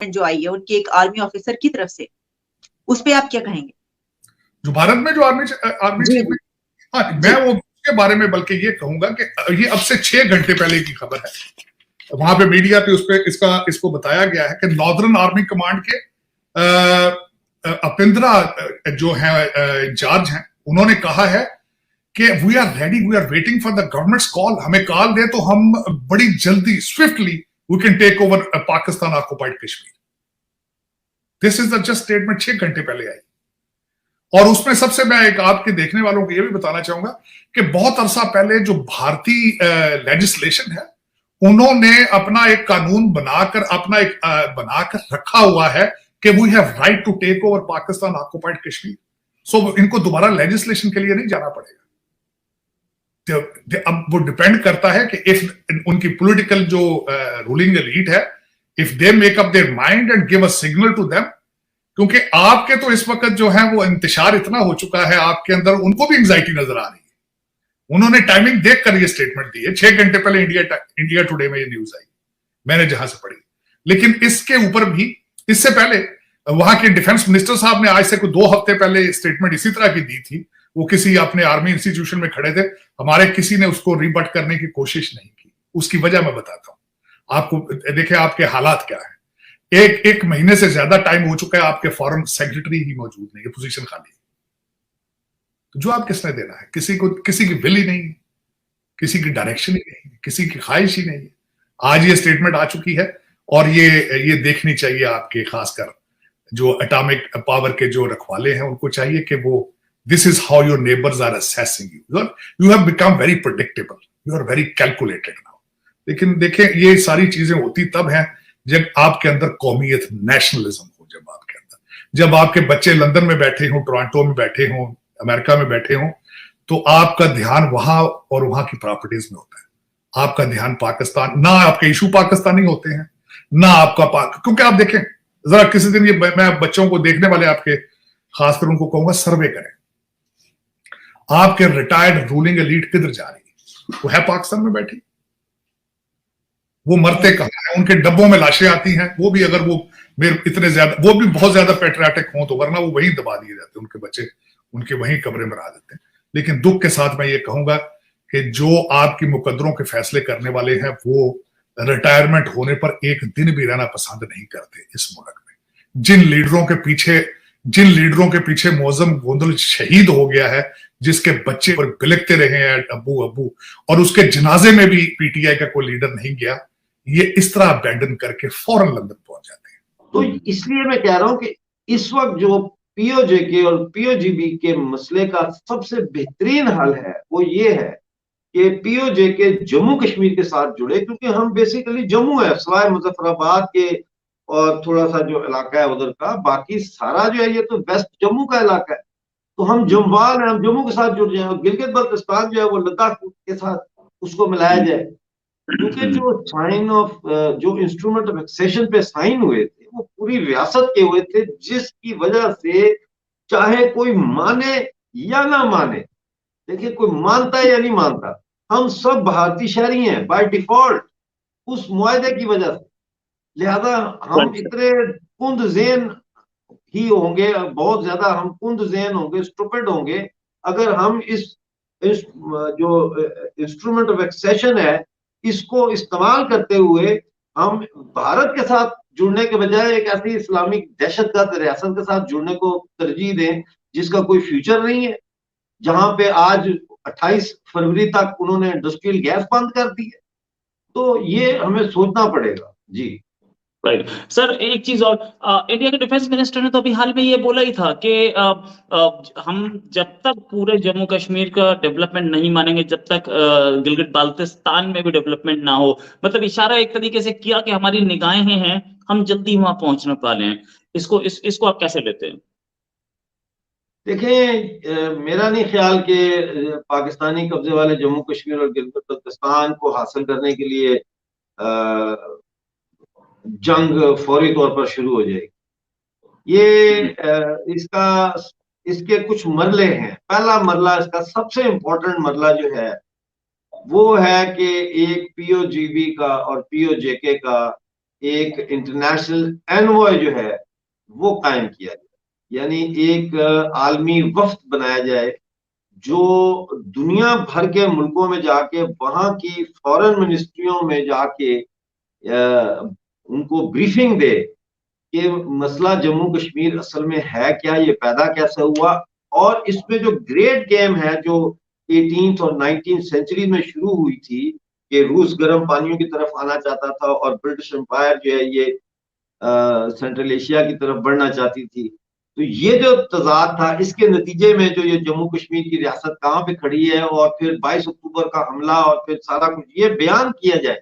Statement जो आई है उनके एक आर्मी ऑफिसर की तरफ से, उस पे आप क्या कहेंगे? जो भारत में जो आर्मी चीफ में, हाँ, मैं वो के बारे में बल्कि ये कहूंगा कि ये अब से 6 घंटे पहले की खबर है, वहां पे मीडिया पे उस पे इसको बताया गया है कि नॉर्दर्न आर्मी कमांड के अपिंद्रा जो है इंचार्ज हैं, उन्होंने कहा है कि we are ready, we are waiting for the government's call, हमें कॉल दे तो हम बड़ी जल्दी swiftly we can take over Pakistan occupied Kashmir. This is the just statement 6 घंटे पहले आई। और उसमें सबसे मैं एक आपके देखने वालों को यह भी बताना चाहूंगा कि बहुत अरसा पहले जो भारतीय लेजिस्लेशन है, उन्होंने अपना एक कानून बनाकर रखा हुआ है कि we have right to take over Pakistan occupied Kashmir. So इनको दोबारा लेजिस्लेशन के लिए नहीं जाना पड़ेगा। अब वो डिपेंड करता है कि इफ उनकी पॉलिटिकल जो रूलिंग एलीट है, if they make up their mind and give a signal to them, क्योंकि आपके तो इस वक्त जो है वो इंतशार इतना हो चुका है आपके अंदर, उनको भी एंजाइटी नजर आ रही है। उन्होंने टाइमिंग देखकर ये स्टेटमेंट दी है, 6 घंटे पहले इंडिया टुडे में ये न्यूज आई, मैंने जहां से पढ़ी। लेकिन इसके ऊपर भी इससे पहले वहां के डिफेंस मिनिस्टर साहब ने आज से कोई 2 हफ्ते पहले स्टेटमेंट इसी तरह की दी थी। वो किसी अपने आर्मी इंस्टीट्यूशन में खड़े थे, हमारे किसी ने उसको रिबट करने की कोशिश नहीं की। उसकी वजह मैं बताता हूं आपको। देखिए आपके हालात क्या है, एक महीने से ज्यादा टाइम हो चुका है, आपके फॉरेन सेक्रेटरी ही मौजूद नहीं है, पोजीशन खाली है। तो जवाब किसने देना है? किसी की विल ही नहीं है, किसी की डायरेक्शन ही नहीं है, किसी की ख्वाहिश ही नहीं है। आज ये स्टेटमेंट आ चुकी है और ये देखनी चाहिए आपके, खासकर जो एटॉमिक पावर के जो रखवाले हैं, उनको चाहिए कि वो this is how your neighbours are assessing you, you have become very predictable, you are very calculated now. लेकिन देखें ये सारी चीजें होती तब हैं जब आपके अंदर कौमियत, नेशनलिज्म हो, जब आपके बच्चे लंदन में बैठे हों, टोरंटो में बैठे हों, अमेरिका में बैठे हों, तो आपका ध्यान वहां और वहां की प्रॉपर्टीज में होता है। आपका ध्यान पाकिस्तान, ना आपके इशू पाकिस्तानी होते हैं, ना आपका क्योंकि आप देखें जरा किसी दिन, ये मैं बच्चों को देखने वाले आपके खासकर उनको कहूंगा सर्वे करें, आपके रिटायर्ड रूलिंग एलीट किधर जा रही है? वो है पाकिस्तान में बैठी, वो मरते कहां है? उनके डब्बों में लाशें आती हैं, वो भी अगर वो इतने ज्यादा, वो भी बहुत ज्यादा पेट्रियाटिक हों तो, वरना वो वहीं दबा दिए जाते, उनके बच्चे उनके वहीं कब्रे में रह देते हैं। लेकिन दुख के साथ मैं ये कहूंगा कि जो आपकी मुकद्दरों के फैसले करने वाले हैं, वो रिटायरमेंट होने पर एक दिन भी रहना पसंद नहीं करते इस मुल्क में। जिन लीडरों के पीछे मौजम गोंदल शहीद हो गया है, जिसके बच्चे पर बिलखते रहे हैं अब्बू अब्बू, और उसके जनाजे में भी पीटीआई का कोई लीडर नहीं गया, ये इस तरह अबैंडन करके फौरन लंदन पहुंच जाते हैं। तो इसलिए मैं कह रहा हूं कि इस वक्त जो पीओजेके और पीओजीबी के मसले का सबसे बेहतरीन हल है वो ये है कि पीओजेके जम्मू कश्मीर के साथ जुड़े, क्योंकि हम बेसिकली जम्मू है, सिवाय मुजफ्फराबाद के और थोड़ा सा जो इलाका है उधर का, बाकी सारा जो है ये तो वेस्ट जम्मू का इलाका है। तो हम जम्वाल है, हम जम्मू के साथ जुड़ जाए, और गिलगित बल्तिस्तान जो है वो लद्दाख के साथ उसको मिलाया जाए, क्योंकि जो साइन ऑफ जो इंस्ट्रूमेंट ऑफ एक्सेशन पे साइन हुए थे वो पूरी रियासत के हुए थे, जिसकी वजह से चाहे कोई माने या ना माने, देखिए कोई मानता है या नहीं मानता, हम सब भारतीय शहरी हैं बाय डिफॉल्ट उस मुआहदे की वजह से। लिहाजा हम इतने कुंद ज़ेन ही होंगे, बहुत ज्यादा हम कुंद ज़ेन होंगे, स्टूपिड होंगे, अगर हम इस जो इंस्ट्रूमेंट ऑफ एक्सेशन है इसको इस्तेमाल करते हुए हम भारत के साथ जुड़ने के बजाय एक ऐसी इस्लामिक दहशतगर्द रियासत के साथ जुड़ने को तरजीह दें जिसका कोई फ्यूचर नहीं है, जहां पे आज 28 फरवरी तक उन्होंने इंडस्ट्रियल गैस बंद कर दी है। तो ये हमें सोचना पड़ेगा जी। राइट सर, एक चीज और, इंडिया के डिफेंस मिनिस्टर ने तो अभी हाल में ये बोला ही था कि हम जब तक पूरे जम्मू कश्मीर का डेवलपमेंट नहीं मानेंगे, जब तक गिलगित बाल्टिस्तान में भी डेवलपमेंट ना हो, मतलब इशारा एक तरीके से किया कि हमारी निगाहें हैं, हम जल्दी वहां पहुंचने वाले हैं। इसको आप कैसे लेते हैं? देखिए मेरा नहीं ख्याल कि पाकिस्तानी कब्जे वाले जम्मू कश्मीर और गिलगित बल्तिस्तान को हासिल करने के लिए जंग फौरी तौर पर शुरू हो जाएगी। ये इसके कुछ मरले हैं। पहला मरला, इसका सबसे इम्पोर्टेंट मरला जो है वो है कि एक पीओजीबी का और पीओजेके का एक इंटरनेशनल एनवॉय जो है वो कायम किया जाए, यानी एक आलमी वफ्द बनाया जाए जो दुनिया भर के मुल्कों में जाके वहां की फॉरेन मिनिस्ट्रियों में जाके उनको ब्रीफिंग दे कि मसला जम्मू कश्मीर असल में है क्या, ये पैदा कैसे हुआ, और इसमें जो ग्रेट गेम है जो 18th और 19th सेंचुरी में शुरू हुई थी कि रूस गर्म पानियों की तरफ आना चाहता था और ब्रिटिश एम्पायर जो है ये सेंट्रल एशिया की तरफ बढ़ना चाहती थी। तो ये जो तजाद था, इसके नतीजे में जो ये जम्मू कश्मीर की रियासत कहाँ पे खड़ी है और फिर 22 अक्टूबर का हमला और फिर सारा कुछ ये बयान किया जाए